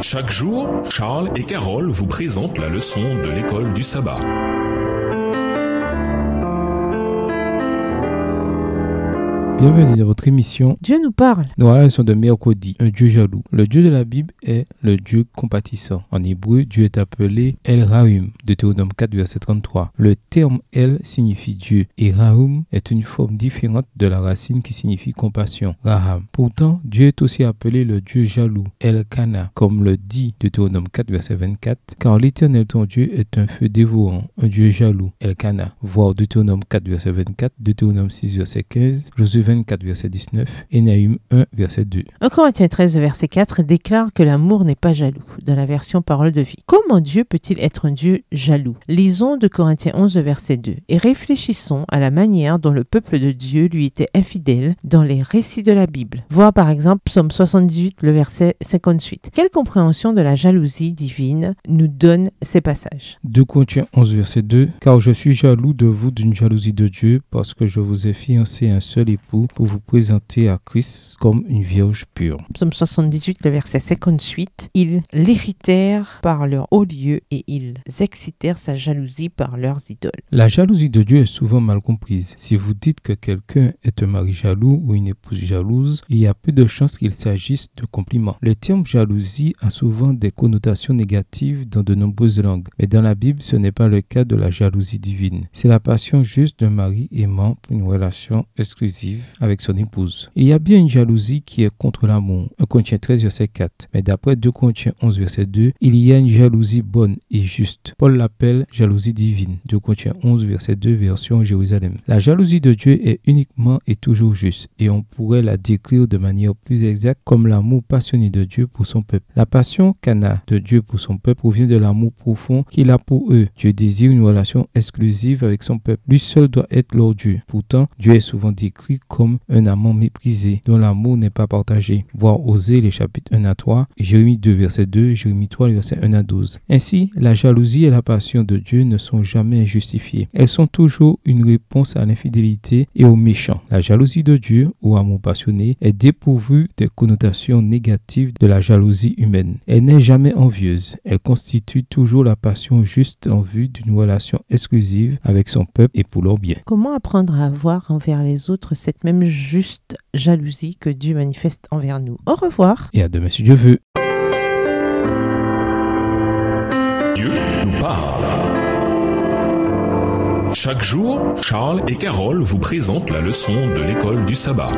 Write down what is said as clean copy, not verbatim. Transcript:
Chaque jour, Charles et Carole vous présentent la leçon de l'école du sabbat. Bienvenue dans votre émission Dieu nous parle. Dans la leçon de mercredi, un Dieu jaloux. Le Dieu de la Bible est le Dieu compatissant. En hébreu, Dieu est appelé El Rahum, Deutéronome 4, verset 33. Le terme El signifie Dieu et Rahum est une forme différente de la racine qui signifie compassion, Raham. Pourtant, Dieu est aussi appelé le Dieu jaloux, El Kana, comme le dit Deutéronome 4, verset 24, car l'Éternel ton Dieu est un feu dévorant, un Dieu jaloux, El Kana. Voir Deutéronome 4, verset 24, Deutéronome 6, verset 15, Josué 24, verset 19 et Nahum 1, verset 2. 1 Corinthiens 13, verset 4 déclare que l'amour n'est pas jaloux, dans la version Parole de vie. Comment Dieu peut-il être un Dieu jaloux? Lisons 2 Corinthiens 11, verset 2 et réfléchissons à la manière dont le peuple de Dieu lui était infidèle dans les récits de la Bible. Voir par exemple Psaume 78, le verset 58. Quelle compréhension de la jalousie divine nous donne ces passages? 2 Corinthiens 11, verset 2. Car je suis jaloux de vous d'une jalousie de Dieu, parce que je vous ai fiancé un seul époux pour vous présenter à Christ comme une vierge pure. Psaume 78, le verset 58. Ils l'irritèrent par leur haut lieu et ils excitèrent sa jalousie par leurs idoles. La jalousie de Dieu est souvent mal comprise. Si vous dites que quelqu'un est un mari jaloux ou une épouse jalouse, il y a peu de chances qu'il s'agisse de compliments. Le terme jalousie a souvent des connotations négatives dans de nombreuses langues, mais dans la Bible, ce n'est pas le cas de la jalousie divine. C'est la passion juste d'un mari aimant pour une relation exclusive avec son épouse. Il y a bien une jalousie qui est contre l'amour. 1 Corinthiens 13, verset 4. Mais d'après 2 Corinthiens 11, verset 2, il y a une jalousie bonne et juste. Paul l'appelle jalousie divine. 2 Corinthiens 11, verset 2, version Jérusalem. La jalousie de Dieu est uniquement et toujours juste, et on pourrait la décrire de manière plus exacte comme l'amour passionné de Dieu pour son peuple. La passion qu'a de Dieu pour son peuple provient de l'amour profond qu'il a pour eux. Dieu désire une relation exclusive avec son peuple. Lui seul doit être leur Dieu. Pourtant, Dieu est souvent décrit comme un amant méprisé, dont l'amour n'est pas partagé. Voir Osée les chapitres 1 à 3, Jérémie 2 verset 2, Jérémie 3 verset 1 à 12. Ainsi, la jalousie et la passion de Dieu ne sont jamais injustifiées. Elles sont toujours une réponse à l'infidélité et au méchant. La jalousie de Dieu, ou amour passionné, est dépourvue des connotations négatives de la jalousie humaine. Elle n'est jamais envieuse. Elle constitue toujours la passion juste en vue d'une relation exclusive avec son peuple et pour leur bien. Comment apprendre à avoir envers les autres cette même juste jalousie que Dieu manifeste envers nous? Au revoir. Et à demain si Dieu veut. Dieu nous parle. Chaque jour, Charles et Carole vous présentent la leçon de l'école du sabbat.